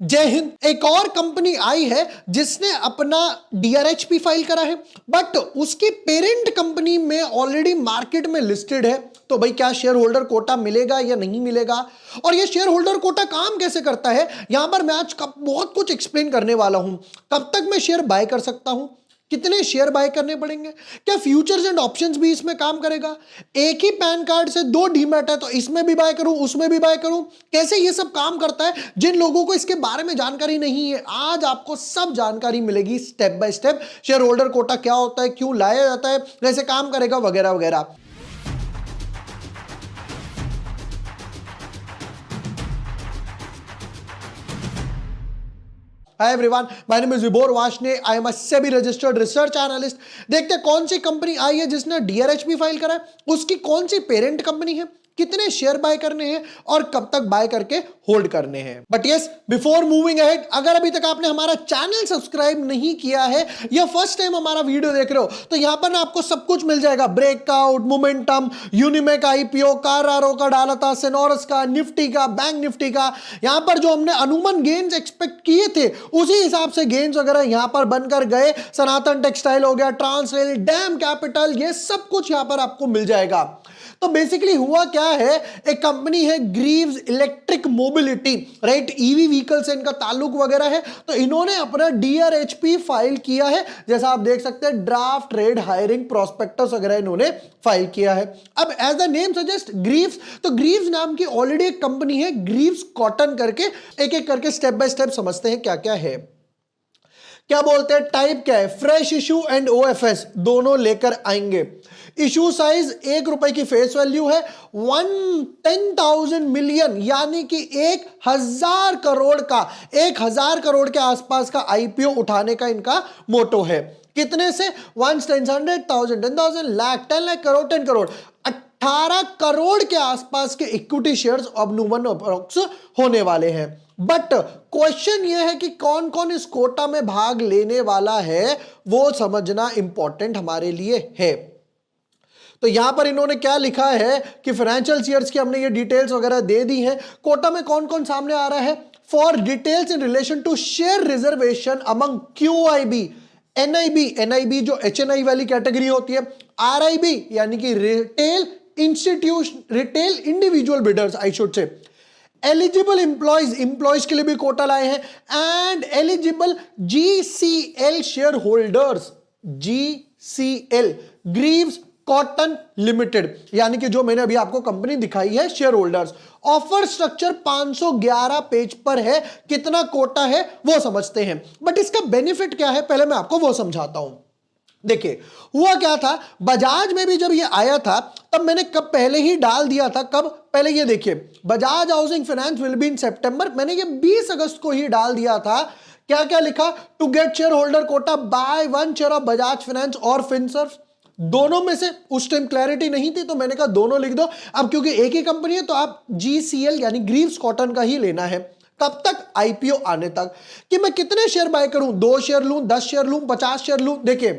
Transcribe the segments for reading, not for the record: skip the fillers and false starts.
जय हिंद। एक और कंपनी आई है जिसने अपना डीआरएचपी फाइल करा है, बट उसकी पेरेंट कंपनी में ऑलरेडी मार्केट में लिस्टेड है। तो भाई क्या शेयर होल्डर कोटा मिलेगा या नहीं मिलेगा, और ये शेयर होल्डर कोटा काम कैसे करता है, यहां पर मैं आज बहुत कुछ एक्सप्लेन करने वाला हूं। कब तक मैं शेयर बाय कर सकता हूं, कितने शेयर बाय करने पड़ेंगे, क्या फ्यूचर्स एंड ऑप्शंस भी इसमें काम करेगा, एक ही पैन कार्ड से दो डीमैट है तो इसमें भी बाय करूं उसमें भी बाय करूं, कैसे ये सब काम करता है। जिन लोगों को इसके बारे में जानकारी नहीं है, आज आपको सब जानकारी मिलेगी step by step. Share holder quota क्या होता है, क्यों लाया जाता है, कैसे काम करेगा, वगैरह वगैरह। Hi everyone, my name is Vibhor Vashne. I am a SEBI registered research analyst. देखते हैं कौन सी कंपनी आई है जिसने डीआरएचपी फाइल करा है, उसकी कौन सी पेरेंट कंपनी है, कितने शेयर बाय करने हैं और कब तक बाय करके होल्ड करने हैं। But yes, before moving ahead, अगर अभी तक आपने हमारा चैनल सब्सक्राइब नहीं किया है या फर्स्ट टाइम हमारा वीडियो देख रहे हो, तो यहां पर ना आपको सब कुछ मिल जाएगा। ब्रेकआउट, मोमेंटम, यूनिमेक आईपीओ, कारारो का डाला था, सेनोरस का, निफ्टी का, बैंक निफ्टी का। यहां पर जो हमने अनुमान गेन्स एक्सपेक्ट किए थे उसी हिसाब से गेन्स वगैरह यहां पर बनकर गए। सनातन टेक्सटाइल हो गया, ट्रांसरेल, डैम कैपिटल, ये सब कुछ यहां पर आपको मिल जाएगा। तो बेसिकली हुआ क्या है, एक कंपनी है Greaves electric mobility, right, EV vehicle से इनका ताल्लुक वगैरह है। तो इन्होंने अपना डीआरएचपी फाइल किया है, जैसा आप देख सकते हैं ड्राफ्ट रेड हायरिंग प्रोस्पेक्टस वगैरह इन्होंने फाइल किया है। अब as the name suggest Greaves, तो ग्रीव्स नाम की ऑलरेडी एक कंपनी है ग्रीव्स कॉटन करके। एक एक करके स्टेप बाय स्टेप समझते हैं क्या क्या है। क्या बोलते हैं, टाइप क्या है, फ्रेश इशू एंड ओएफएस दोनों लेकर आएंगे। इशू साइज ₹1 की फेस वैल्यू है, 10,000 मिलियन यानी कि 1,000 करोड़ का, 1,000 करोड़ के आसपास का आईपीओ उठाने का इनका मोटो है। कितने से, 1 100,000 10,000 लाख 10 लाख करोड़ 10 करोड़ 18 करोड़ के आसपास के इक्विटी शेयर्स अब होने वाले हैं। बट क्वेश्चन यह है कि कौन कौन इस कोटा में भाग लेने वाला है, वो समझना इंपॉर्टेंट हमारे लिए है। तो यहां पर इन्होंने क्या लिखा है कि फाइनेंशियल ईयर्स की हमने ये डिटेल्स वगैरह दे दी हैं। कोटा में कौन कौन सामने आ रहा है, for details in relation to share reservation among QIB, NIB जो एचएनआई वाली कैटेगरी होती है, आरआईबी यानी कि retail institution, retail individual bidders I should say, eligible employees के लिए भी कोटा लाए हैं, and eligible GCL share holders, GCL Greaves Cotton Limited, यानी कि जो मैंने अभी आपको कंपनी दिखाई है, share holders. Offer structure 511 page पर है। कितना कोटा है वो समझते हैं, बट इसका बेनिफिट क्या है पहले मैं आपको वो समझाता हूं। देखिए हुआ क्या था, बजाज में भी जब ये आया था तब मैंने कब पहले ही डाल दिया था, कब पहले ये देखिए, Bajaj housing finance will be in सितंबर, मैंने ये 20 अगस्त को ही डाल दिया था। क्या क्या लिखा, to get share holder quota by 1 share of Bajaj Finance और फिनसर्व। दोनों में से उस टाइम क्लैरिटी नहीं थी तो मैंने कहा दोनों लिख दो। अब क्योंकि एक ही कंपनी है तो आप जीसीएल यानी ग्रीव्स कॉटन का ही लेना है। कब तक, आईपीओ आने तक। कि मैं कितने शेयर बाय करूं, 2 शेयर लूं, 10 शेयर लूं, 50 शेयर लूं। देखिए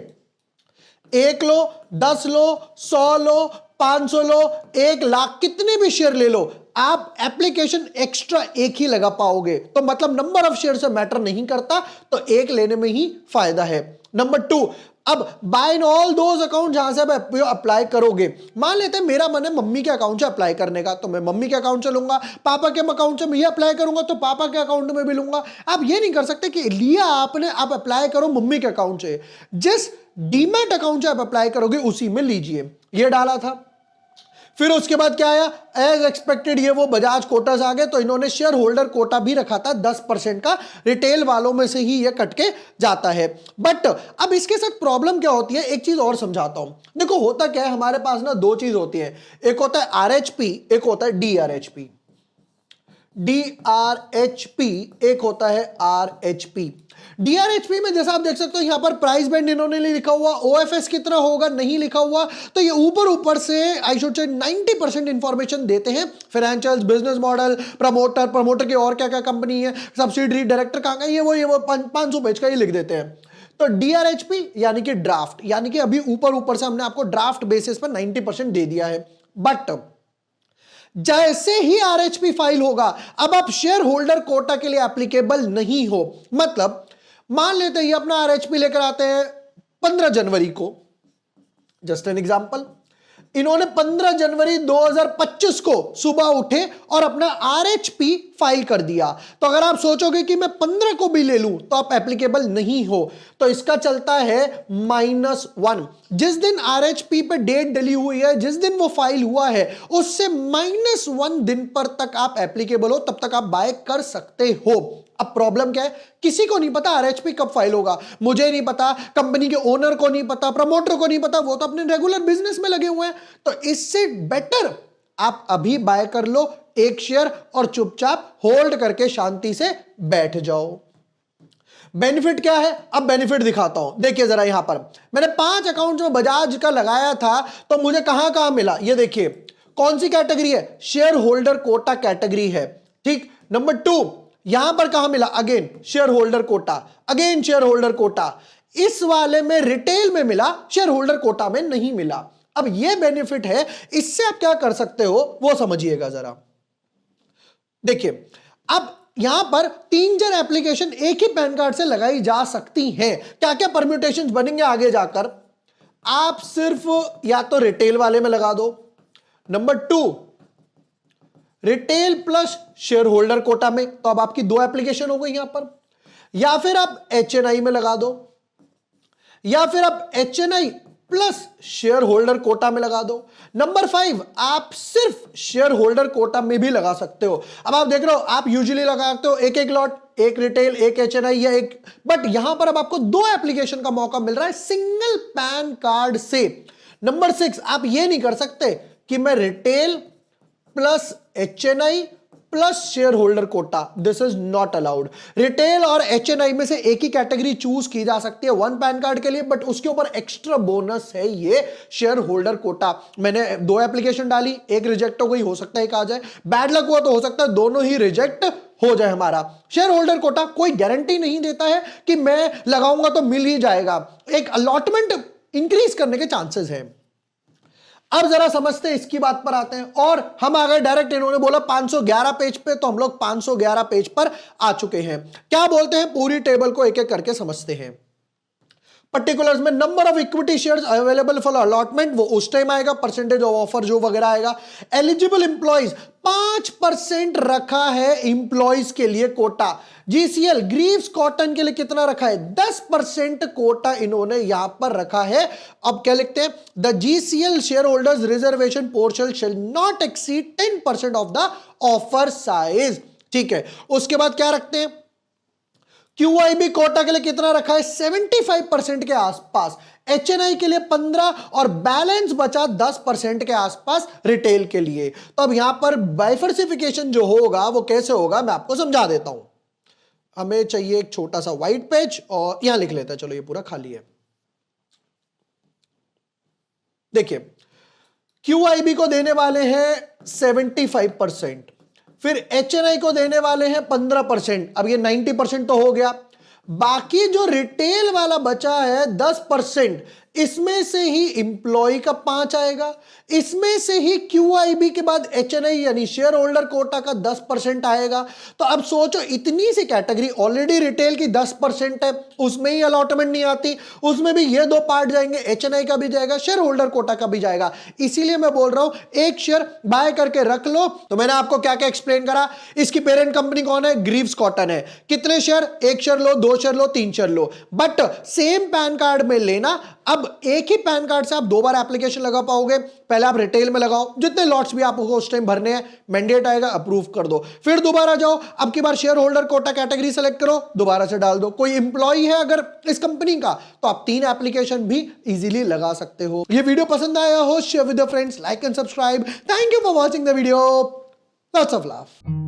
1 लो, 10 लो, 100 लो, 500 लो, 1 लाख, कितने भी शेयर ले लो, आप एप्लीकेशन एक्स्ट्रा एक ही लगा पाओगे। तो मतलब नंबर ऑफ शेयर से मैटर नहीं करता, तो एक लेने में ही फायदा है। नंबर 2, अब buy in all those account जहां से आप अप्लाई करोगे, मान लेते हैं मेरा मन है मम्मी के अकाउंट से अप्लाई करने का, तो मैं मम्मी के अकाउंट से लूंगा, पापा के अकाउंट से मैं ये अप्लाई करूंगा तो पापा के अकाउंट में भी लूंगा। आप ये नहीं कर सकते कि लिया आपने, आप अप्लाई करो मम्मी के अकाउंट से, जिस डीमैट अकाउंट से आप अप्लाई करोगे उसी में लीजिए। ये डाला था। फिर उसके बाद क्या आया, एज एक्सपेक्टेड ये वो बजाज कोटास आ गए, तो इन्होंने शेयर होल्डर कोटा भी रखा था 10% का, रिटेल वालों में से ही ये कट के जाता है। बट अब इसके साथ प्रॉब्लम क्या होती है, एक चीज और समझाता हूं। देखो होता क्या है, हमारे पास ना 2 चीज होती है, एक होता है आरएचपी, एक होता है डीआरएचपी। डीआरएचपी एक होता है आरएचपी। डीआरएचपी में जैसा आप देख सकते हो यहां पर प्राइस बैंड इन्होंने नहीं लिखा हुआ, ओएफएस कितना होगा नहीं लिखा हुआ, तो ये ऊपर से आई शुड से 90% इंफॉर्मेशन देते हैं। फाइनेंशियल्स, बिजनेस मॉडल, प्रमोटर की और क्या क्या कंपनी है, सब्सिडरी, डायरेक्टर कहां का, ये वो 500 पेज का ही लिख देते हैं। तो डीआरएचपी यानी कि ड्राफ्ट, यानी कि अभी ऊपर से हमने आपको ड्राफ्ट बेसिस पर 90% दे दिया है। बट जैसे ही आरएचपी फाइल होगा, अब आप शेयर होल्डर कोटा के लिए एप्लीकेबल नहीं हो। मतलब मान लेते हैं ये अपना आरएचपी लेकर आते हैं 15 जनवरी को, जस्ट एन एग्जांपल, इन्होंने 15 जनवरी 2025 को सुबह उठे और अपना आरएचपी फाइल कर दिया। तो अगर आप सोचोगे कि मैं 15 को भी ले लूं तो आप एप्लीकेबल नहीं हो। तो इसका चलता है -1। जिस दिन आरएचपी पे डेट डली हुई है, जिस दिन वो फाइल हुआ है, उससे -1 दिन पर तक आप एप्लीकेबल हो, तब तक आप बाय कर सकते हो। अब प्रॉब्लम क्या है, किसी को नहीं पता आरएचपी कब फाइल होगा। मुझे नहीं पता, कंपनी के ओनर को नहीं पता, प्रमोटर को नहीं पता, वो तो अपने रेगुलर बिजनेस में लगे हुए हैं। तो इससे बेटर आप अभी बाय कर लो एक शेयर और चुपचाप होल्ड करके शांति से बैठ जाओ। बेनिफिट क्या है, अब बेनिफिट दिखाता हूं। देखिए जरा, यहां पर मैंने 5 अकाउंट में बजाज का लगाया था, तो मुझे कहां कहां मिला ये देखिए। कौन सी कैटेगरी है, शेयर होल्डर कोटा कैटेगरी है, ठीक। नंबर 2 यहां पर कहां मिला, again share holder quota, again share holder quota. इस वाले में रिटेल में मिला, शेयर होल्डर कोटा में नहीं मिला। अब यह बेनिफिट है, इससे आप क्या कर सकते हो वो समझिएगा जरा। देखिए, अब यहां पर 3-4 एप्लीकेशन एक ही पैन कार्ड से लगाई जा सकती हैं। क्या क्या परम्यूटेशंस बनेंगे आगे जाकर। आप सिर्फ या तो रिटेल वाले में लगा दो, number 2 retail plus share holder quota में, तो अब आपकी 2 एप्लीकेशन हो गई यहां पर। या फिर आप एचएनआई में लगा दो, या फिर आप HNI plus share holder quota में लगा दो। नंबर 5 आप सिर्फ शेयर होल्डर कोटा में भी लगा सकते हो। अब आप देख रहे हो, आप यूजुअली लगाते हो एक लॉट, एक रिटेल, एक एचएनआई या एक, बट यहां पर अब आपको 2 एप्लीकेशन का मौका मिल रहा है सिंगल पैन कार्ड से। नंबर 6 आप ये नहीं कर सकते कि मैं retail plus HNI plus share holder quota, this is not allowed. Retail और एचएनआई में से एक ही कैटेगरी चूज की जा सकती है 1 पैन कार्ड के लिए, बट उसके ऊपर एक्स्ट्रा बोनस है ये शेयर होल्डर कोटा। मैंने 2 एप्लीकेशन डाली, एक रिजेक्ट हो गई, हो सकता है एक आ जाए, बैड लक हुआ तो हो सकता है दोनों ही रिजेक्ट हो जाए हमारा। शेयर होल्डर कोटा कोई गारंटी नहीं देता है कि मैं लगाऊंगा तो मिल ही जाएगा, एक अलॉटमेंट इंक्रीज करने के चांसेस है। अब जरा समझते हैं, इसकी बात पर आते हैं। और हम आ गए डायरेक्ट, इन्होंने बोला 511 पेज पे, तो हम लोग 511 पेज पर आ चुके हैं। क्या बोलते हैं, पूरी टेबल को एक एक करके समझते हैं। पर्टिकुलर्स में number of equity shares available for allotment, वो उस टाइम आएगा, परसेंटेज ऑफ ऑफर जो वगैरह आएगा। एलिजिबल इंप्लॉइज 5% रखा है इंप्लॉइज के लिए कोटा। जीसीएल ग्रीव्स कॉटन के लिए कितना रखा है, 10% कोटा इन्होंने यहां पर रखा है। अब क्या लिखते हैं, the GCL share holders reservation portion shall not exceed 10% of the offer size, ठीक है। उसके बाद क्या रखते हैं, क्यूआईबी कोटा के लिए कितना रखा है, 75% के आसपास, एचएनआई के लिए 15 और बैलेंस बचा 10% के आसपास रिटेल के लिए। तो अब यहां पर बाइफर्सिफिकेशन जो होगा वो कैसे होगा, मैं आपको समझा देता हूं। हमें चाहिए एक छोटा सा व्हाइट पेज और यहां लिख लेते हैं, चलो ये पूरा खाली है। देखिए, क्यूआईबी को देने वाले हैं 75%, फिर एचएनआई को देने वाले हैं 15%। अब ये 90% तो हो गया। बाकी जो रिटेल वाला बचा है 10%, इसमें से ही इंप्लॉय का 5 आएगा, इसमें से ही क्यूआईबी के बाद एचएनआई यानी शेयर होल्डर कोटा का 10% आएगा। तो अब सोचो, इतनी सी कैटेगरी, ऑलरेडी रिटेल की 10% है, उसमें ही अलॉटमेंट नहीं आती, उसमें भी ये 2 पार्ट जाएंगे, एचएनआई का भी जाएगा, शेयर होल्डर कोटा का भी जाएगा। इसीलिए मैं बोल रहा हूं एक शेयर बाय करके रख लो। तो मैंने आपको क्या क्या एक्सप्लेन करा, इसकी पेरेंट कंपनी कौन है, ग्रीव्स कॉटन है। कितने share, 1 share low, 2 share low, 3 share low, but same pan card में लेना। अब एक ही पैन कार्ड से आप 2 बार एप्लीकेशन लगा पाओगे। पहले आप रिटेल में लगाओ, जितने लॉट्स भी आपको उस टाइम भरने हैं, मैंडेट आएगा, अप्रूव कर दो, फिर दोबारा जाओ, अब की बार share holder quota category select करो, दोबारा से डाल दो। कोई इंप्लॉय है अगर इस कंपनी का, तो आप 3 एप्लीकेशन भी इजीली लगा सकते हो। ये वीडियो पसंद आया हो, share with your friends, like and subscribe. Thank you for watching the video, lots of love.